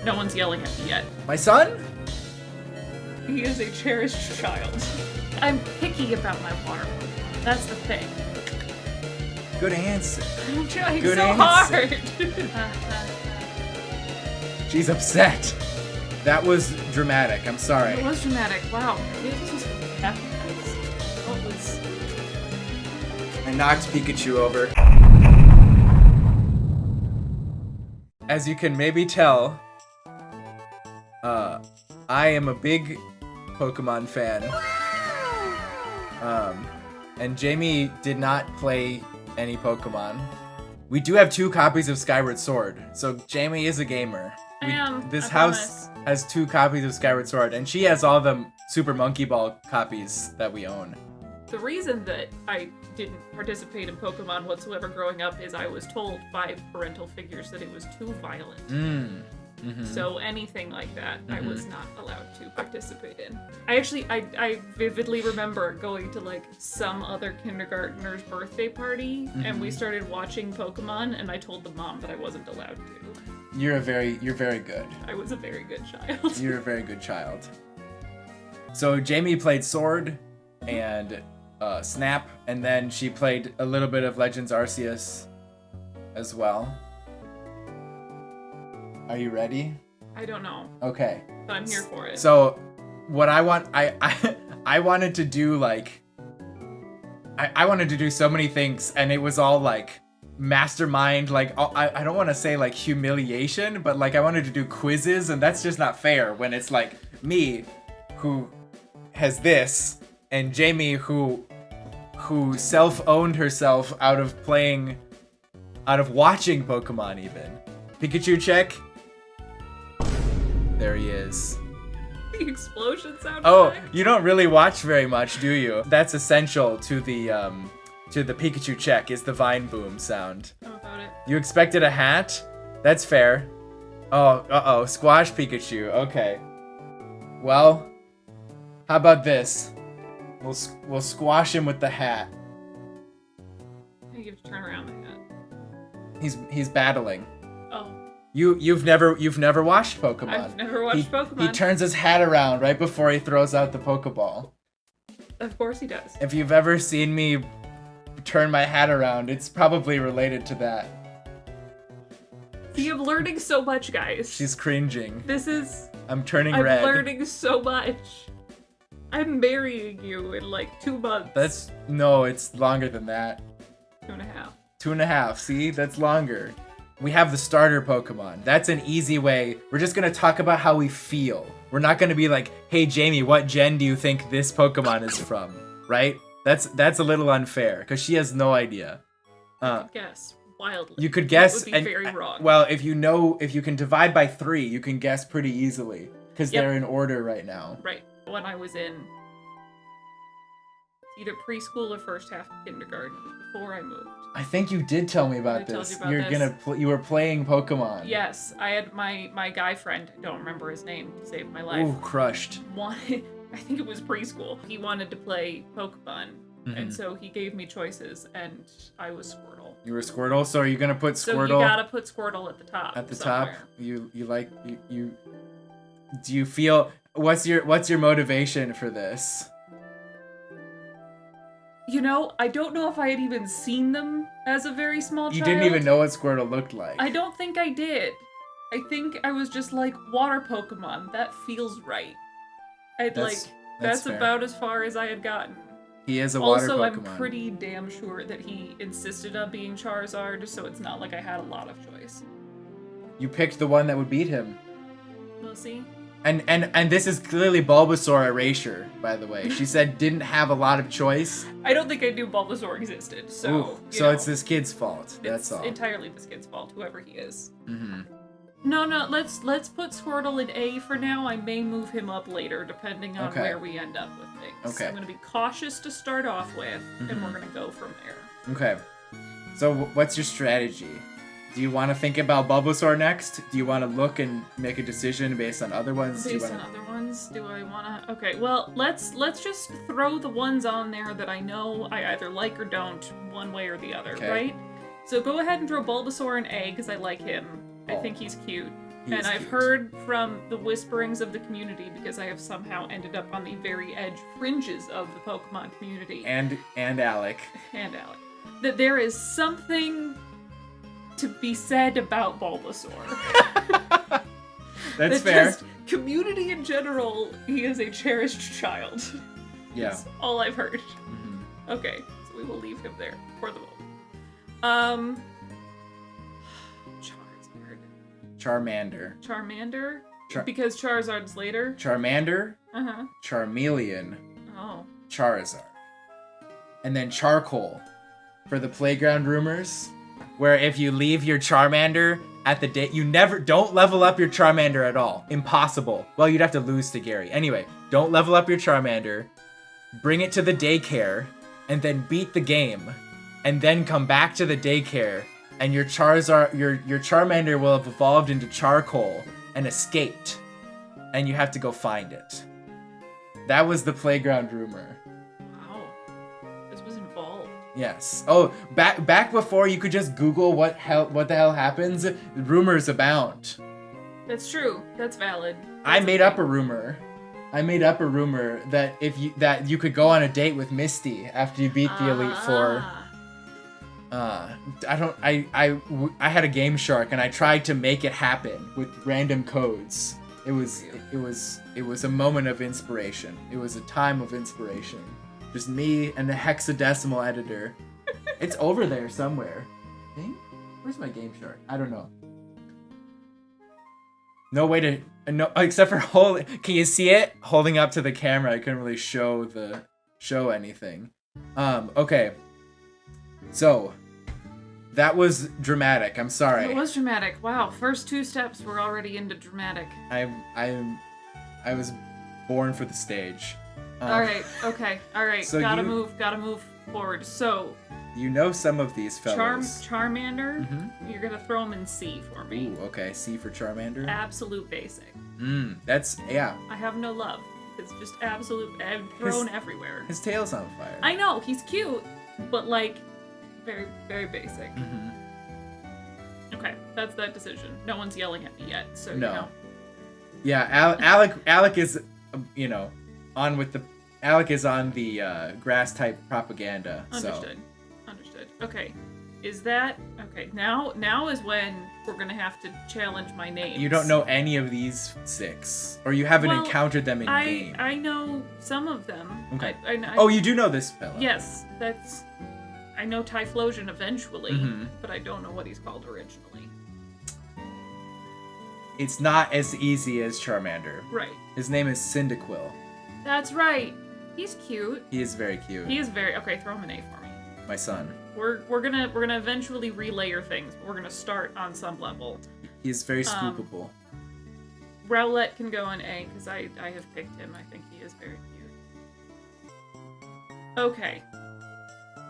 No one's yelling at me yet. My son? He is a cherished child. I'm picky about my water Pokemon. That's the thing. Good answer. I'm trying Good so answer. hard. She's upset. That was dramatic. I'm sorry. It was dramatic. Wow. Maybe this was happy. What was... I knocked Pikachu over. As you can maybe tell, I am a big Pokemon fan. And Jamie did not play any Pokemon. We do have 2 copies of Skyward Sword, so Jamie is a gamer. This house has 2 copies of Skyward Sword, and she has all the Super Monkey Ball copies that we own. The reason that I didn't participate in Pokemon whatsoever growing up is I was told by parental figures that it was too violent. So anything like that, I was not allowed to participate in. I vividly remember going to like some other kindergartner's birthday party, and we started watching Pokemon, and I told the mom that I wasn't allowed to. You're very good. I was a very good child. You're a very good child. So Jamie played Sword and Snap, and then she played a little bit of Legends Arceus as well. Are you ready? I don't know. Okay. But I'm here for it. So, what I want, I wanted to do like, I wanted to do so many things, and it was all like mastermind, like I don't want to say like humiliation, but like I wanted to do quizzes, and that's just not fair when it's like me, who has this, and Jamie who self-owned herself out of watching Pokemon even. Pikachu check. There he is. The explosion sound Oh, effect? you don't really watch very much, do you? That's essential to the Pikachu check is the vine boom sound. How about it? You expected a hat? That's fair. Oh, squash Pikachu. Okay. Well, how about this? We'll squash him with the hat. You have to turn around the hat. He's battling. Oh. You've never watched Pokemon. I've never watched Pokemon. He turns his hat around right before he throws out the Pokeball. Of course he does. If you've ever seen me turn my hat around, it's probably related to that. See, I'm learning so much, guys. She's cringing. I'm turning red. I'm learning so much. I'm marrying you in like 2 months. No, it's longer than that. 2.5. 2.5, see? That's longer. We have the starter Pokemon. That's an easy way. We're just gonna talk about how we feel. We're not gonna be like, hey Jamie, what gen do you think this Pokemon is from? Right? That's a little unfair, because she has no idea. Guess wildly. You could guess. That would be very wrong. Well, if you can divide by 3, you can guess pretty easily, because they're in order right now. Right. When I was in either preschool or first half of kindergarten, it was before I moved. I think you did tell me about this. You were playing Pokemon. Yes, I had my guy friend, I don't remember his name, saved my life. Ooh, crushed. I think it was preschool. He wanted to play Pokemon, and so he gave me choices, and I was Squirtle. You were Squirtle, so are you gonna put Squirtle? So you gotta put Squirtle at the top. At the somewhere. top, you do you feel? What's your motivation for this? You know, I don't know if I had even seen them as a very small child. You didn't even know what Squirtle looked like. I don't think I did. I think I was just like, water Pokemon, that feels right. That's fair. about as far as I had gotten. He is a water Also, Pokemon. I'm pretty damn sure that he insisted on being Charizard, so it's not like I had a lot of choice. You picked the one that would beat him. We'll see. And this is clearly Bulbasaur erasure, by the way. She said didn't have a lot of choice. I don't think I knew Bulbasaur existed, so... Ooh, so it's this kid's fault, that's all. It's entirely this kid's fault, whoever he is. Mm-hmm. No, let's put Squirtle in A for now. I may move him up later, depending on where we end up with things. Okay. I'm going to be cautious to start off with, and we're going to go from there. Okay. So what's your strategy? Do you want to think about Bulbasaur next? Do you want to look and make a decision based on other ones? Based on other ones? Do I want to... Okay, well, let's just throw the ones on there that I know I either like or don't, one way or the other, right? So go ahead and throw Bulbasaur in A, because I like him. I think he's cute. And I've heard from the whisperings of the community, because I have somehow ended up on the very edge fringes of the Pokemon community. And Alec. And Alec. That there is something to be said about Bulbasaur. That's fair. Just community in general, he is a cherished child. Yeah. That's all I've heard. Mm-hmm. Okay, so we will leave him there for the moment. Charmander. Because Charizard's later? Charmander. Uh-huh. Charmeleon. Oh. Charizard. And then Charcoal for the playground rumors, where if you leave your Charmander at the day, don't level up your Charmander at all. Impossible. Well, you'd have to lose to Gary. Anyway, don't level up your Charmander, bring it to the daycare, and then beat the game, and then come back to the daycare, and your Charmander will have evolved into Charcoal and escaped, and you have to go find it. That was the playground rumor. Wow. This was involved. Yes. Oh, back before you could just Google what the hell happens, rumors abound. That's true. That's valid. I made up a rumor that you could go on a date with Misty after you beat the Elite Four. I had a Game Shark and I tried to make it happen with random codes. It was a moment of inspiration. It was a time of inspiration. Just me and the hexadecimal editor. It's over there somewhere. I think? Where's my Game Shark? I don't know. No way to except for can you see it? Holding up to the camera, I couldn't really show anything. Okay. So, that was dramatic. I'm sorry. It was dramatic. Wow, first 2 steps were already into dramatic. I was born for the stage. All right. Okay. All right. So gotta move forward. So. You know some of these fellows. Charmander. Mm-hmm. You're gonna throw him in C for me. Ooh, okay. C for Charmander. Absolute basic. That's yeah. I have no love. It's just absolute. I'm thrown everywhere. His tail's on fire. I know he's cute, but like, very very basic. Mm-hmm. Okay, that's that decision. No one's yelling at me yet, so no. You know. Yeah, Alec is, Alec is on the grass type propaganda. Understood. Okay, is that okay? Now is when we're gonna have to challenge my names. You don't know any of these 6, or you haven't encountered them in game. I know some of them. Okay. I you do know this fella. Yes, I know Typhlosion eventually, mm-hmm. but I don't know what he's called originally. It's not as easy as Charmander. Right. His name is Cyndaquil. That's right. He's cute. He is very cute. He is very okay. Throw him an A for me. My son. We're gonna eventually relayer things, but we're gonna start on some level. He's very scoopable. Rowlet can go in A because I have picked him. I think he is very cute. Okay.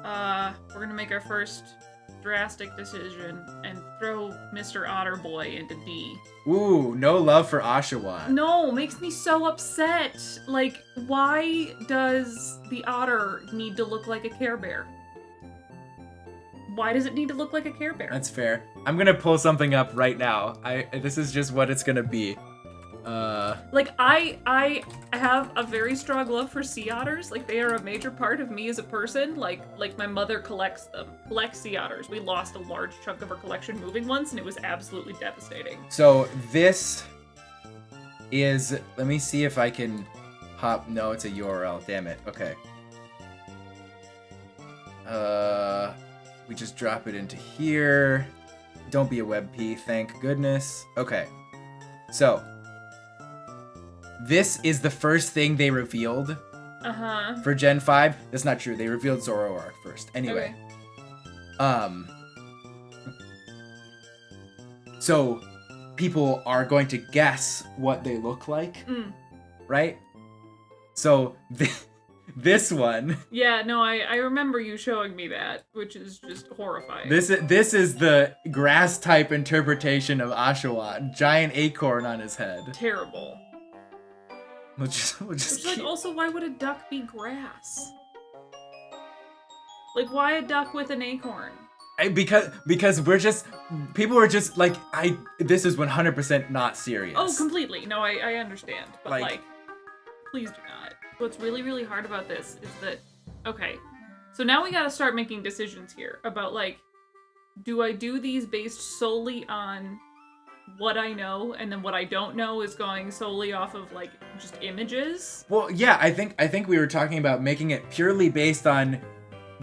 We're gonna make our first drastic decision and throw Mr. Otterboy into D. Ooh, no love for Oshawott. No, makes me so upset. Like, why does the otter need to look like a Care Bear? Why does it need to look like a Care Bear? That's fair. I'm gonna pull something up right now. This is just what it's gonna be. Like, I have a very strong love for sea otters. Like, they are a major part of me as a person. Like my mother collects sea otters. We lost a large chunk of her collection moving once, and it was absolutely devastating. So this is, let me see if I can pop, no, it's a URL, damn it, okay. We just drop it into here. Don't be a WebP, thank goodness. Okay, so this is the first thing they revealed for Gen 5. That's not true. They revealed Zoroark first. Anyway. Okay. So people are going to guess what they look like. Right? So this one. Yeah, no, I remember you showing me that, which is just horrifying. This is the grass type interpretation of Oshawott. Giant acorn on his head. Terrible. We'll just like, also, why would a duck be grass? Like, why a duck with an acorn? Because people were just like, this is 100% not serious. Oh, completely. No, I understand. But Like- please do not. What's really, really hard about this is that, okay, so now we gotta start making decisions here about, like, do I do these based solely on what I know, and then what I don't know is going solely off of, like, just images? Well, yeah, I think we were talking about making it purely based on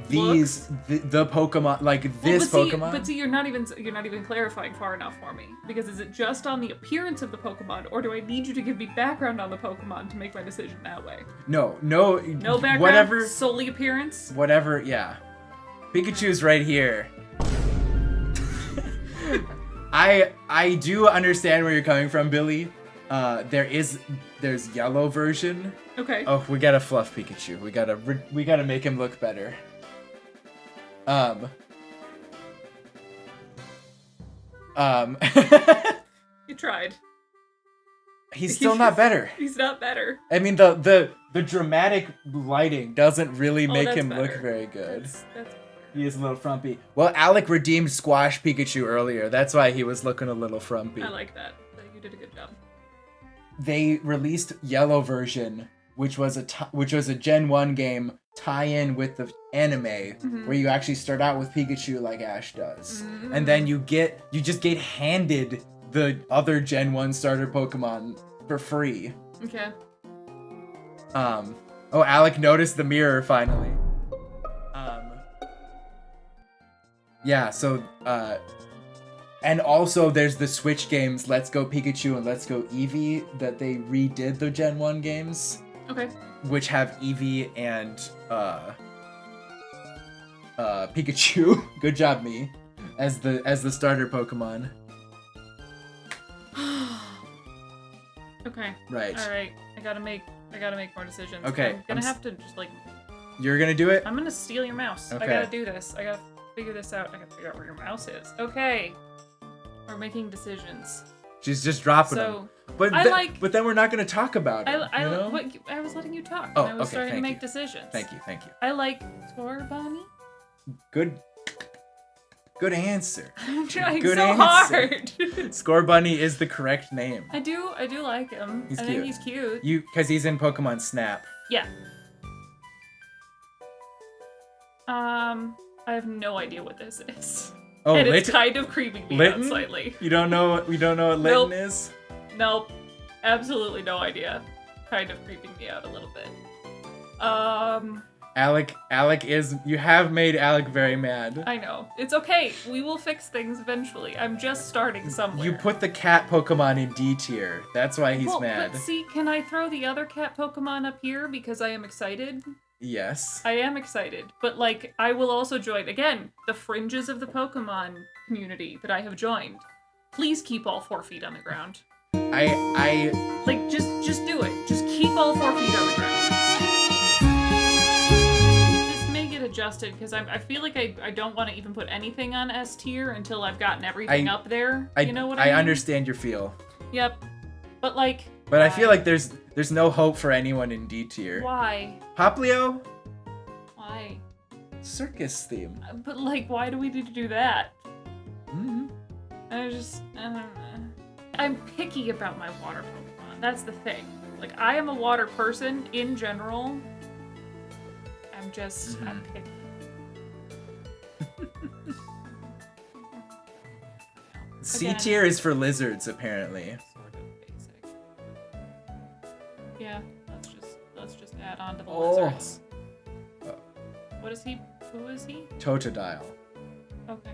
the Pokemon, like this Pokemon. But see, you're not even clarifying far enough for me. Because is it just on the appearance of the Pokemon, or do I need you to give me background on the Pokemon to make my decision that way? No background. Whatever. Solely appearance. Whatever. Yeah. Pikachu's right here. I do understand where you're coming from, Billy. There's yellow version. Okay. Oh, we gotta fluff Pikachu. We gotta make him look better. You tried. He's still not better. He's not better. I mean, the dramatic lighting doesn't really make him better. look very good. That's He is a little frumpy. Well, Alec redeemed Squash Pikachu earlier. That's why he was looking a little frumpy. I like that. You did a good job. They released Yellow version, which was a Gen 1 game tie-in with the anime, where you actually start out with Pikachu like Ash does. And then you just get handed the other Gen 1 starter Pokemon for free. Okay. Oh, Alec noticed the mirror finally. Yeah, so, and also there's the Switch games Let's Go Pikachu and Let's Go Eevee that they redid the Gen 1 games. Okay. Which have Eevee and, Pikachu, good job me, as the starter Pokemon. Okay. Right. Alright. I gotta make more decisions. Okay, I'm gonna have to just, like... You're gonna do it? I'm gonna steal your mouse. Okay. I gotta do this. I gotta figure this out. I gotta figure out where your mouse is. Okay. We're making decisions. She's just dropping them. But then we're not gonna talk about it. I was letting you talk. Oh, and I was okay, starting to thank make you. decisions. Thank you. I like Scorbunny. Good answer. I'm trying Good so answer. hard. Scorbunny is the correct name. I do like him. He's I cute. think he's cute. Because he's in Pokemon Snap. Yeah. I have no idea what this is. Oh, and it's kind of creeping me out slightly. We don't know what Litten is? Nope. Absolutely no idea. Kind of creeping me out a little bit. Alec is... You have made Alec very mad. I know. It's okay. We will fix things eventually. I'm just starting somewhere. You put the cat Pokemon in D tier. That's why he's mad. But see, can I throw the other cat Pokemon up here because I am excited? Yes. I am excited. But, like, I will also join, again, the fringes of the Pokemon community that I have joined. Please keep all 4 feet on the ground. Like, just do it. Just keep all 4 feet on the ground. This may get adjusted, because I feel like I don't want to even put anything on S tier until I've gotten everything up there. You know what I mean? I understand your feel. Yep. But, like... But why? I feel like there's no hope for anyone in D tier. Why? Poplio? Why? Circus theme. But, like, why do we need to do that? Mm-hmm. I don't know. I'm picky about my water Pokemon. That's the thing. Like, I am a water person in general. I'm picky. C tier is for lizards, apparently. Sort of basic. Yeah, let's just add on to the Oh. lizards. What is he? Who is he? Totodile. Okay.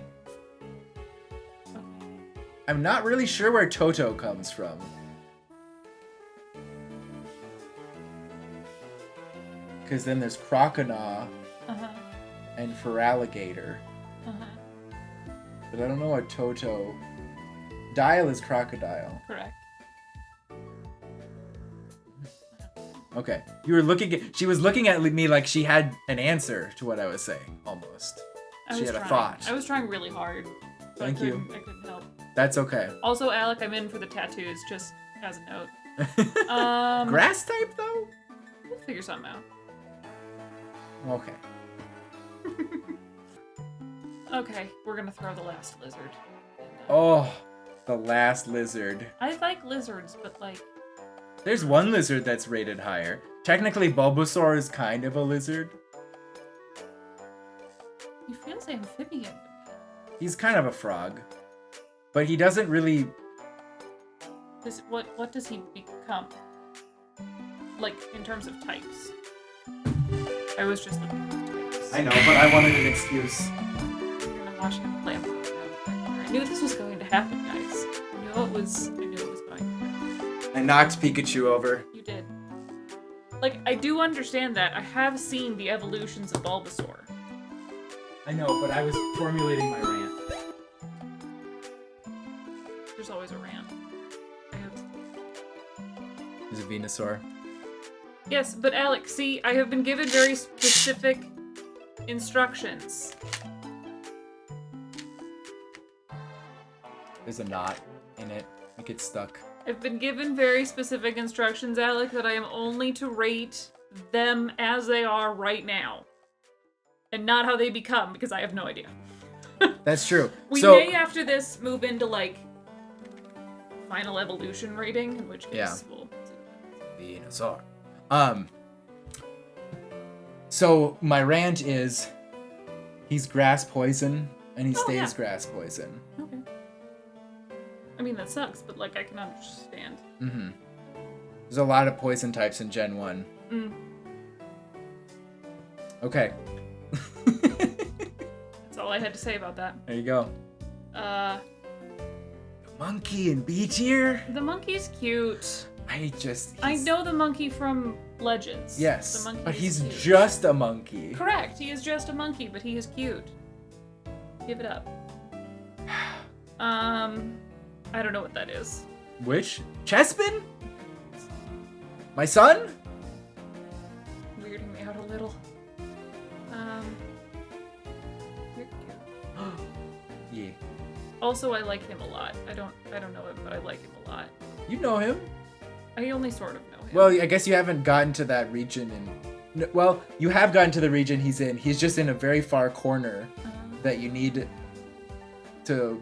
I'm not really sure where Toto comes from. Because then there's Croconaw and Feraligatr. But I don't know what Toto... Dial is Crocodile. Correct. Okay. She was looking at me like she had an answer to what I was saying, almost. She had a thought. I was trying really hard. Thank you. I couldn't help. That's okay. Also, Alec, I'm in for the tattoos, just as a note. Grass type, though? We'll figure something out. Okay. Okay, we're gonna throw the last lizard. Oh, the last lizard. I like lizards, but like... There's one lizard that's rated higher. Technically, Bulbasaur is kind of a lizard. He feels amphibian. He's kind of a frog. But he doesn't really... What does he become? Like, in terms of types. I was just looking at types. I know, but I wanted an excuse. I'm gonna watch him play. I knew this was going to happen, guys. I knew it was going to happen. I knocked Pikachu over. You did. Like, I do understand that. I have seen the evolutions of Bulbasaur. I know, but I was formulating my rant. There's always a rant. There's a Venusaur. Yes, but Alex, see, I have been given very specific instructions. There's a knot in it. It gets stuck. I've been given very specific instructions, Alec, that I am only to rate them as they are right now. And not how they become, because I have no idea. That's true. We may, after this, move into, like, final evolution rating, in which case we'll... Venusaur. So my rant is, he's grass poison, and he stays grass poison. Okay. I mean, that sucks, but, like, I can understand. Mm-hmm. There's a lot of poison types in Gen 1. Mm. Okay. That's all I had to say about that. There you go. The monkey in B tier? The monkey's cute. I know the monkey from Legends. Yes, the monkey but he's cute. just a monkey. Correct, he is just a monkey, but he is cute. Give it up. I don't know what that is. Which? Chespin? My son? Weirding me out a little. You're cute. Yeah. Also, I like him a lot. I don't know him, but I like him a lot. You know him. I only sort of know him. Well, I guess you haven't gotten to that region well, you have gotten to the region he's in. He's just in a very far corner that you need to...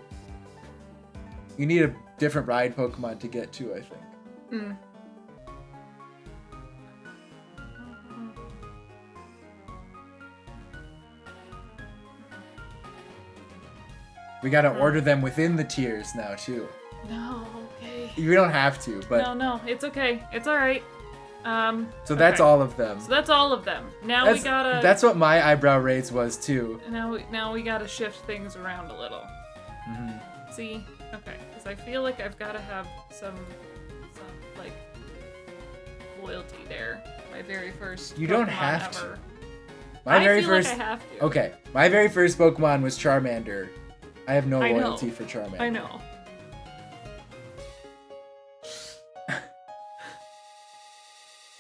You need a different ride Pokemon to get to, I think. Mm. We gotta order them within the tiers now, too. No, okay. You don't have to, but... No, it's okay. It's alright. So that's all of them. So that's all of them. Now we gotta... That's what my eyebrow raise was, too. Now we gotta shift things around a little. Mm-hmm. See? Okay. Because I feel like I've gotta have some like, loyalty there. My very first You Pokemon don't have ever. to. My very feel first... like I have to. Okay. My very first Pokemon was Charmander. I have no loyalty for Charmander. I know.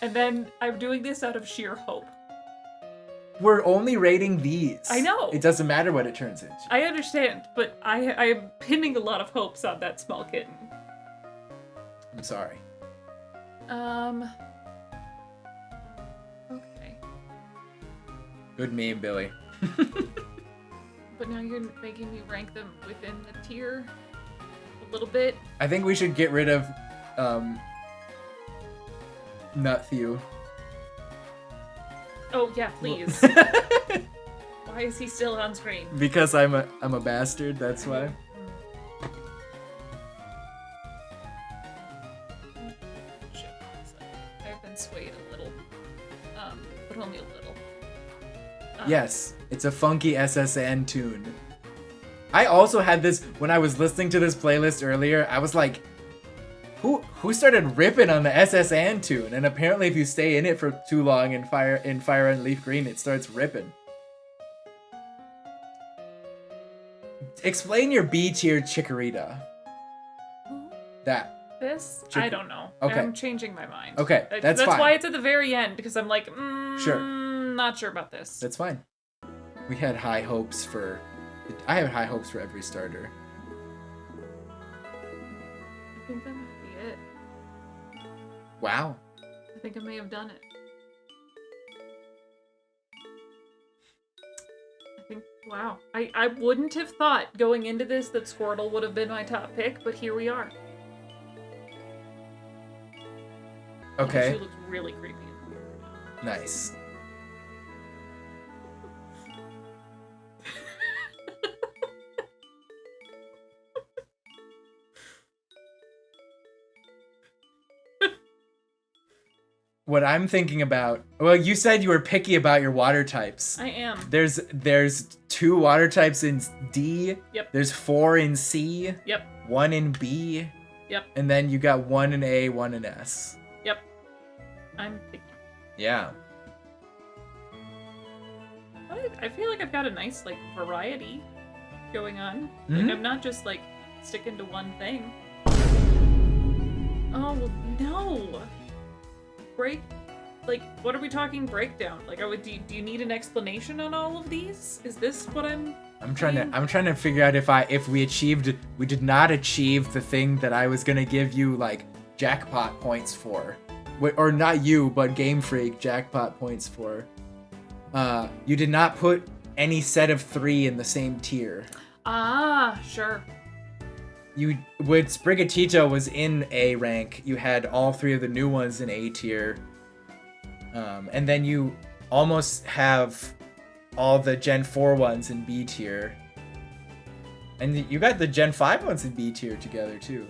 And then I'm doing this out of sheer hope. We're only rating these. I know. It doesn't matter what it turns into. I understand, but I am pinning a lot of hopes on that small kitten. I'm sorry. Okay. Good meme, Billy. But now you're making me rank them within the tier a little bit. I think we should get rid of Nutthew. Oh yeah, please. Why is he still on screen? Because I'm a bastard, that's why. Shit. I've been swayed a little. But only a little. Yes, it's a funky SSN tune. I also had this when I was listening to this playlist earlier. I was like, who started ripping on the SSN tune? And apparently, if you stay in it for too long in Fire and Leaf Green, it starts ripping. Explain your B tier Chikorita. That. This? I don't know. Okay. I'm changing my mind. Okay, that's fine. That's why it's at the very end, because I'm like, sure. Not sure about this. That's fine. We had high hopes for... I have high hopes for every starter. I think that might be it. Wow. I think I may have done it. I think Wow. I wouldn't have thought going into this that Squirtle would have been my top pick, but here we are. Okay. She looks really creepy. Nice. What I'm thinking about, well, you said you were picky about your water types. I am. There's 2 water types in D. Yep. There's 4 in C. Yep. 1 in B. Yep. And then you got 1 in A, 1 in S. Yep. I'm picky. Yeah. I feel like I've got a nice, like, variety going on. Mm-hmm. Like, I'm not just, like, sticking to one thing. Oh, no. Like, what are we talking breakdown? Like, do you need an explanation on all of these? Is this what I'm trying to figure out if we did not achieve the thing that I was gonna give you like jackpot points for, or not you, but Game Freak jackpot points for. You did not put any set of 3 in the same tier. Ah, sure. When Sprigatito was in A rank, you had all 3 of the new ones in A tier. And then you almost have all the Gen 4 ones in B tier. And you got the Gen 5 ones in B tier together too.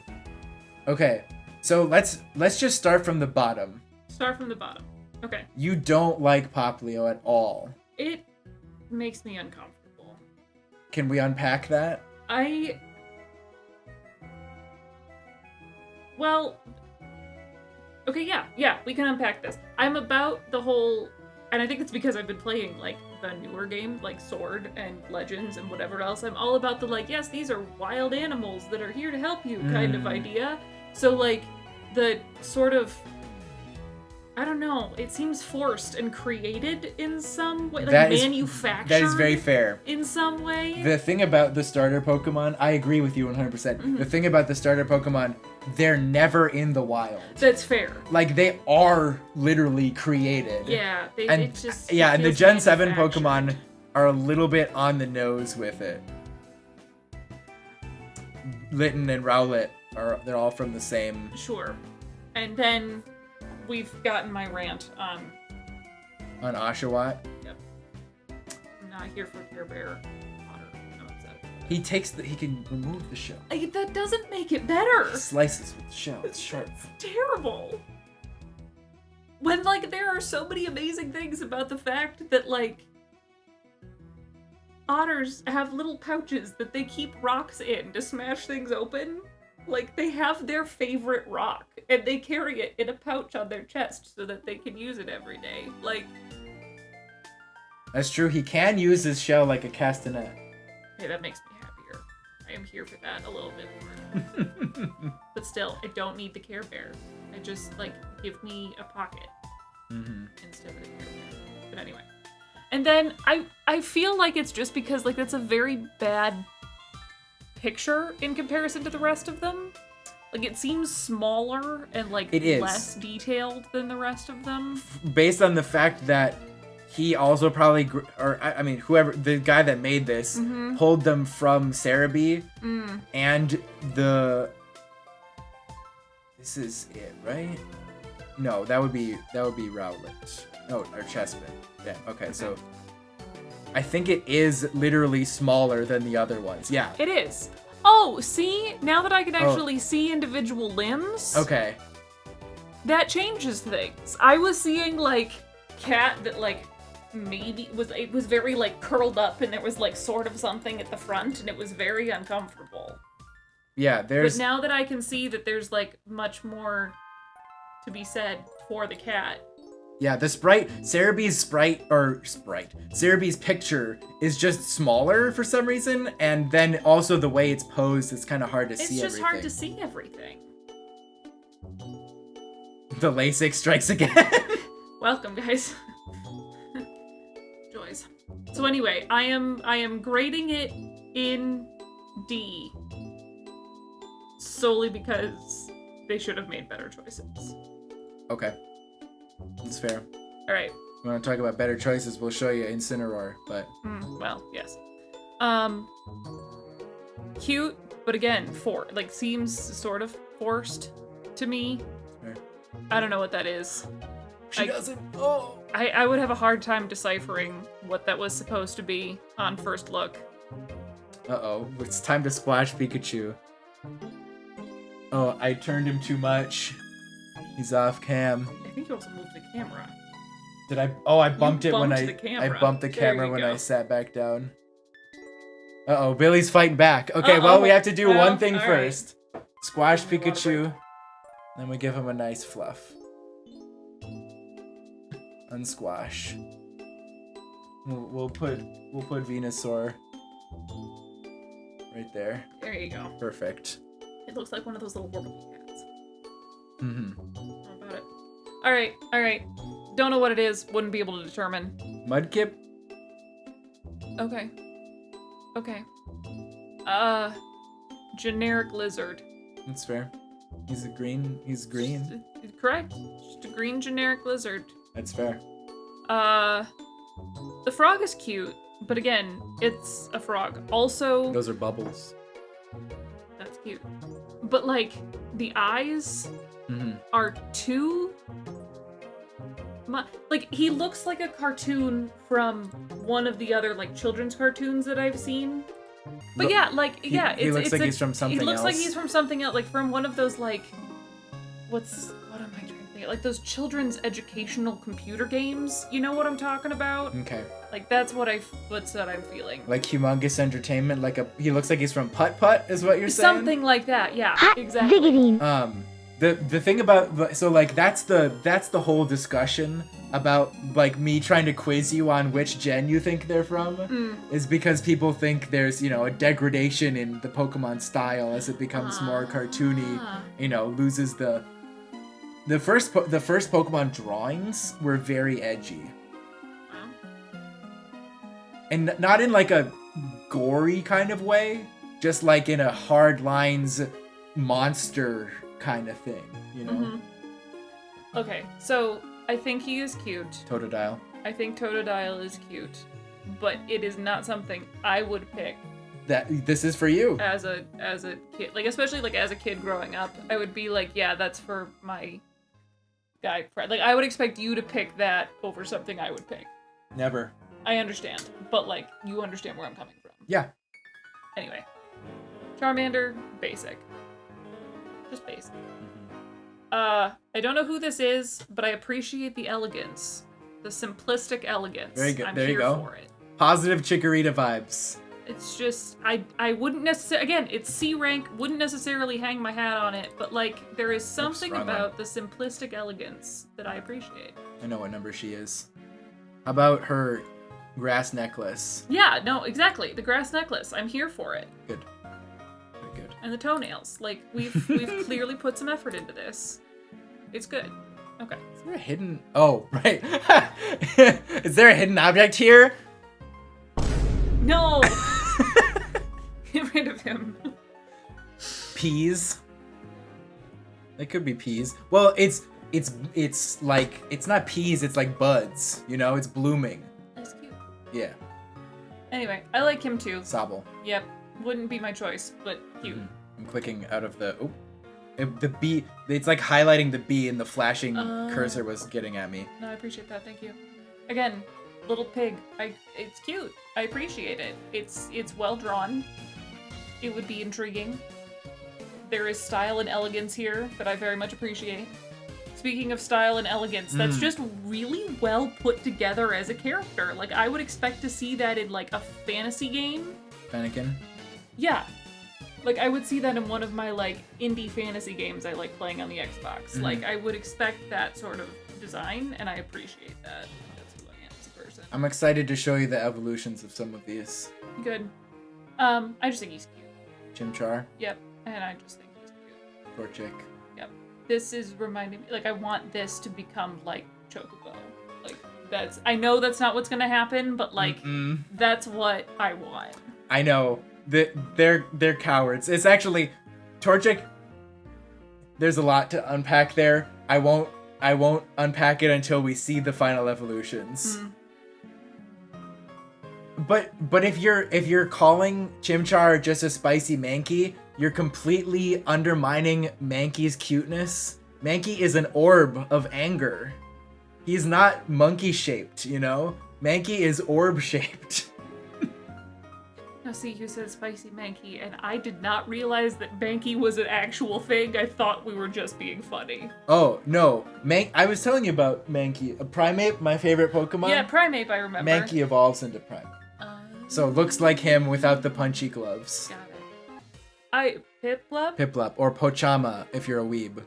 Okay, so let's just start from the bottom. Start from the bottom. Okay. You don't like Poplio at all. It makes me uncomfortable. Can we unpack that? Well, okay, yeah, we can unpack this. I'm about the whole, and I think it's because I've been playing, like, the newer game, like Sword and Legends and whatever else. I'm all about the, like, yes, these are wild animals that are here to help you kind of idea. So, like, the sort of, I don't know, it seems forced and created in some way, like manufactured. That is very fair. In some way. The thing about the starter Pokemon, I agree with you 100%. Mm-hmm. The thing about the starter Pokemon, they're never in the wild. That's fair. Like, they are literally created. Yeah, and the Gen 7 Pokemon are a little bit on the nose with it. Litten and Rowlet they're all from the same. Sure. And then we've gotten my rant on Oshawott. Yep. I'm not here for Care Bear Otter. I'm upset. He can remove the shell. That doesn't make it better. He slices with the shell. It's sharp. It's terrible. When, like, there are so many amazing things about the fact that, like, otters have little pouches that they keep rocks in to smash things open. Like, they have their favorite rock, and they carry it in a pouch on their chest so that they can use it every day. Like... That's true. He can use his shell like a castanet. Hey, that makes me happier. I am here for that a little bit more. But still, I don't need the Care Bear. I just, like, give me a pocket instead of the Care Bear. But anyway. And then I feel like it's just because, like, that's a very bad picture in comparison to the rest of them. Like, it seems smaller and, like, less detailed than the rest of them. Based on the fact that he also probably, whoever, the guy that made this, pulled them from Cerebi, and this is it, right? No, that would be Rowlet. No, or Chespin. Yeah, okay, so I think it is literally smaller than the other ones. Yeah. It is. Oh, see? Now that I can actually see individual limbs. Okay. That changes things. I was seeing, like, cat that, like, maybe it was very, like, curled up and there was, like, sort of something at the front and it was very uncomfortable. Yeah, But now that I can see that there's, like, much more to be said for the cat. Yeah, the Cerebi's picture is just smaller for some reason, and then also the way it's posed, it's kind of hard to see everything. It's just hard to see everything. The LASIK strikes again. Welcome, guys. Joys. So anyway, I am grading it in D. Solely because they should have made better choices. Okay. That's fair. Alright. You want to talk about better choices, we'll show you Incineroar, but... well, yes. Cute, but again, seems sort of forced to me. Sure. I don't know what that is. She doesn't. Oh. I would have a hard time deciphering what that was supposed to be on first look. Uh-oh. It's time to splash Pikachu. Oh, I turned him too much. He's off cam. I think you also moved the camera. Did I? Oh, I bumped it when the camera. I bumped the camera when go. I sat back down. Uh-oh, Billy's fighting back. Okay, well, we have to do one thing first. Right. Squash Pikachu. Then we give him a nice fluff. Unsquash. We'll put Venusaur right there. There you go. Perfect. It looks like one of those little Warbly cats. Mm-hmm. How about it? All right. Don't know what it is. Wouldn't be able to determine. Mudkip? Okay. Generic lizard. That's fair. He's green. Correct. Just a green generic lizard. That's fair. The frog is cute, but again, it's a frog. Also, those are bubbles. That's cute. But like the eyes are too like he looks like a cartoon from one of the other like children's cartoons that I've seen. But yeah, like he looks like he's from something else. He looks like he's from something else, like from one of those like what am I trying to think of? Like those children's educational computer games. You know what I'm talking about? Okay. Like that's what I'm feeling. Like Humongous Entertainment, he looks like he's from Putt Putt, is what you're saying? Something like that, yeah. Exactly. The thing about that's the whole discussion about like me trying to quiz you on which gen you think they're from is because people think there's a degradation in the Pokemon style as it becomes more cartoony, loses the first Pokemon drawings were very edgy. And not in like a gory kind of way, just like in a hard lines monster kind of thing, Okay, so I think he is cute. Totodile. I think Totodile is cute, but it is not something I would pick. This is for you. As a kid, like especially like as a kid growing up, I would be like, yeah, that's for my guy friend. Like I would expect you to pick that over something I would pick. Never. I understand, but like you understand where I'm coming from. Yeah. Anyway, Charmander, basic. Just basic. I don't know who this is, but I appreciate the elegance. The simplistic elegance. Very good. I'm there you here go. For it. Positive Chikorita vibes. It's just, I wouldn't necessarily, again, it's C rank, wouldn't necessarily hang my hat on it, but like, there is something about the simplistic elegance that I appreciate. I know what number she is. How about her grass necklace? Yeah, no, exactly. The grass necklace. I'm here for it. Good. Good. And the toenails. Like, we've clearly put some effort into this. It's good. Okay. Is there a hidden... Oh, right. Is there a hidden object here? No! Get rid of him. Peas. It could be peas. Well, it's like... It's not peas, it's like buds. It's blooming. That's cute. Yeah. Anyway, I like him too. Sobble. Yep. Wouldn't be my choice, but cute. I'm clicking out of the... Oh. The B... It's like highlighting the B and the flashing cursor was getting at me. No, I appreciate that. Thank you. Again, little pig. It's cute. I appreciate it. It's well drawn. It would be intriguing. There is style and elegance here that I very much appreciate. Speaking of style and elegance, that's just really well put together as a character. Like, I would expect to see that in, like, a fantasy game. Fennekin? Yeah. Like, I would see that in one of my, like, indie fantasy games I like playing on the Xbox. Like, I would expect that sort of design, and I appreciate that. That's who I am as a person. I'm excited to show you the evolutions of some of these. Good. I just think he's cute. Chimchar? Yep, and I just think he's cute. Torchic? Yep. This is reminding me, like, I want this to become, like, Chocobo. Like, I know that's not what's gonna happen, but, like, that's what I want. I know. They're cowards. It's actually Torchic. There's a lot to unpack there. I won't unpack it until we see the final evolutions. But if you're calling Chimchar just a spicy Mankey, you're completely undermining Mankey's cuteness. Mankey is an orb of anger. He's not monkey shaped, you know? Mankey is orb shaped. Now see, you said spicy Mankey, and I did not realize that Mankey was an actual thing. I thought we were just being funny. Oh, no. I was telling you about Mankey. A Primeape, my favorite Pokemon. Yeah, Primeape, I remember. Mankey evolves into Primeape. So looks like him without the punchy gloves. Got it. Piplup? Piplup, or Pochama if you're a weeb.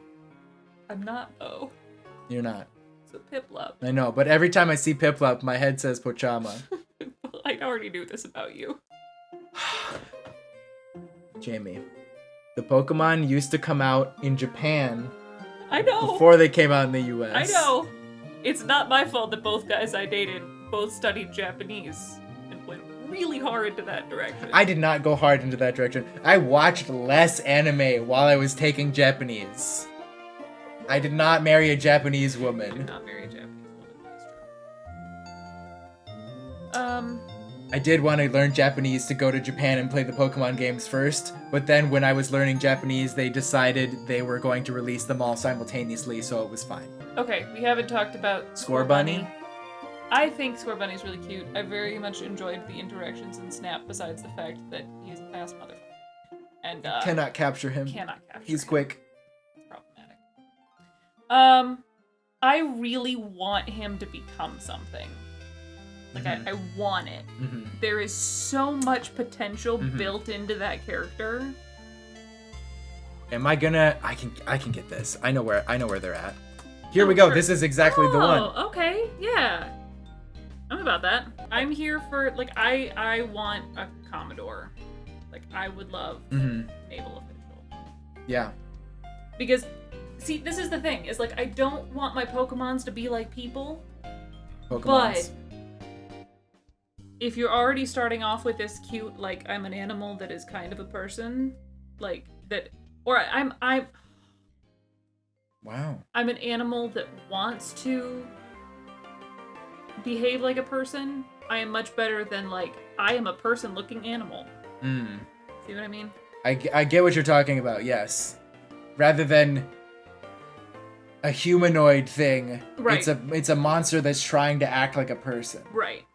I'm not, though. You're not. It's a Piplup. I know, but every time I see Piplup, my head says Pochama. I already knew this about you. Jamie, the Pokemon used to come out in Japan. I know. Before they came out in the US. I know. It's not my fault that both guys I dated both studied Japanese and went really hard into that direction. I did not go hard into that direction. I watched less anime while I was taking Japanese. I did not marry a Japanese woman. I did not marry a Japanese woman. That's true. I did want to learn Japanese to go to Japan and play the Pokemon games first, but then when I was learning Japanese, they decided they were going to release them all simultaneously, so it was fine. Okay, we haven't talked about Scorbunny. I think Scorbunny's really cute. I very much enjoyed the interactions in Snap, besides the fact that he's a fast motherfucker. And cannot capture him. Cannot capture He's him. quick. It's problematic. I really want him to become something. Like, I want it. Mm-hmm. There is so much potential built into that character. Am I gonna? I can get this. I know where they're at. Here we go. Sure. This is exactly the one. Oh, okay, yeah. I'm about that. I'm here for, like, I want a Commodore. Like, I would love Naval Official. Yeah. Because, see, this is the thing, is, like, I don't want my Pokemons to be like people. But if you're already starting off with this cute, like, I'm an animal that is kind of a person, like, that, or I'm wow. I'm an animal that wants to behave like a person, I am much better than, like, I am a person-looking animal. See what I mean? I get what you're talking about, yes. Rather than a humanoid thing, right. It's a monster that's trying to act like a person. Right.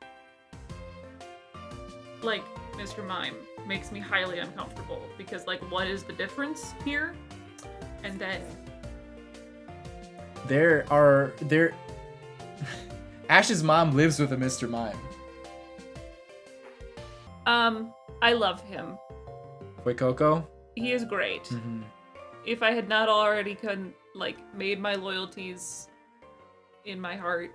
Like, Mr. Mime makes me highly uncomfortable, because, like, what is the difference here? And then... Ash's mom lives with a Mr. Mime. I love him. Fuecoco? He is great. If I had not already made my loyalties in my heart,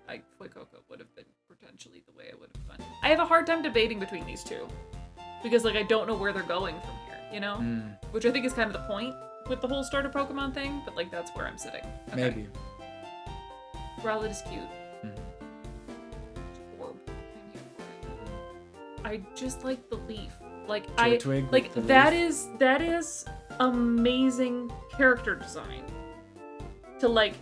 Fuecoco would have been potentially the way I would have gone. I have a hard time debating between these two. Because, like, I don't know where they're going from here, you know? Which I think is kind of the point with the whole starter Pokemon thing, but, like, that's where I'm sitting. Okay. Maybe. Rowlet is cute. Orb. I just like the leaf. Like, that is amazing character design. To, like,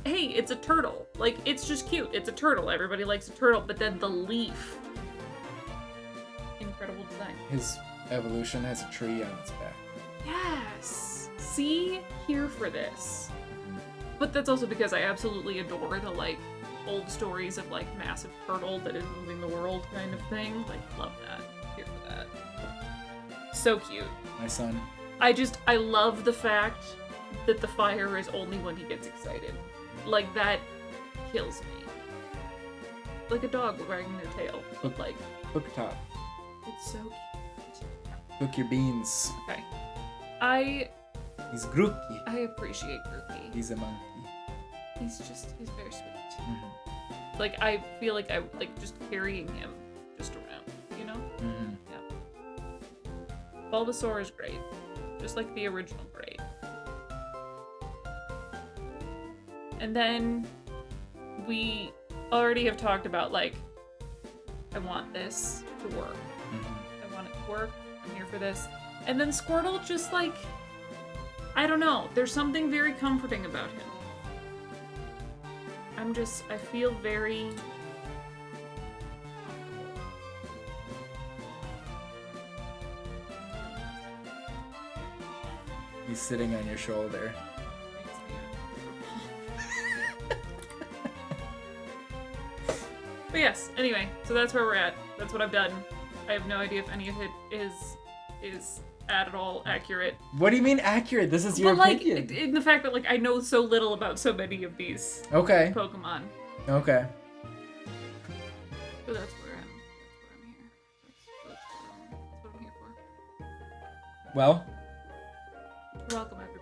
hey, it's a turtle. Like, it's just cute. It's a turtle. Everybody likes a turtle. But then the leaf. Incredible design. His evolution has a tree on its back. Yes. See? Here for this. But that's also because I absolutely adore the, like, old stories of, like, massive turtle that is moving the world kind of thing. Like, love that. Here for that. So cute. My son. I love the fact that the fire is only when he gets excited. Like, that kills me. Like a dog wagging their tail. But, like... Hook top. It's so cute. Cook your beans. Okay. He's Grookey. I appreciate Grookey. He's a monkey. He's very sweet. Like, I feel like I like just carrying him just around, you know? Yeah. Bulbasaur is great. Just like the original great. And then we already have talked about, like, I want this to work. I want it to work. I'm here for this. And then Squirtle just, like, I don't know. There's something very comforting about him. I feel very he's sitting on your shoulder. But yes, anyway, so that's where we're at. That's what I've done. I have no idea if any of it is at all accurate. What do you mean accurate? This is your opinion. In the fact that like I know so little about so many of these Pokemon. Okay. So that's where I'm here. That's what I'm here for. Well. You're welcome, everybody.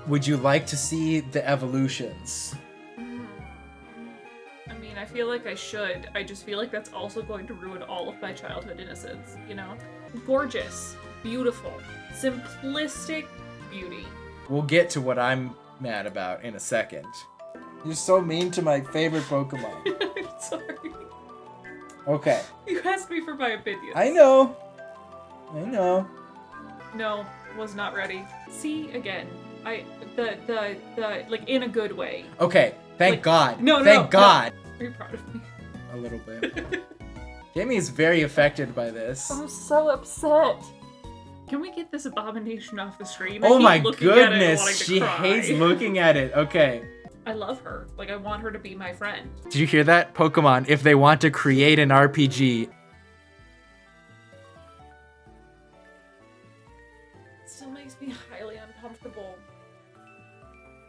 Would you like to see the evolutions? I mean, I feel like I should. I just feel like that's also going to ruin all of my childhood innocence, you know? Gorgeous, beautiful, simplistic beauty. We'll get to what I'm mad about in a second. You're so mean to my favorite Pokemon. I'm sorry. Okay. You asked me for my opinion. I know. No, was not ready. See, again, the like in a good way. Okay, thank like, God. No, thank God. No. Are you proud of me? A little bit. Jamie is very affected by this. I'm so upset. Can we get this abomination off the screen? Oh my goodness, she hates looking at it. Okay. I love her. Like, I want her to be my friend. Did you hear that? Pokemon, if they want to create an RPG,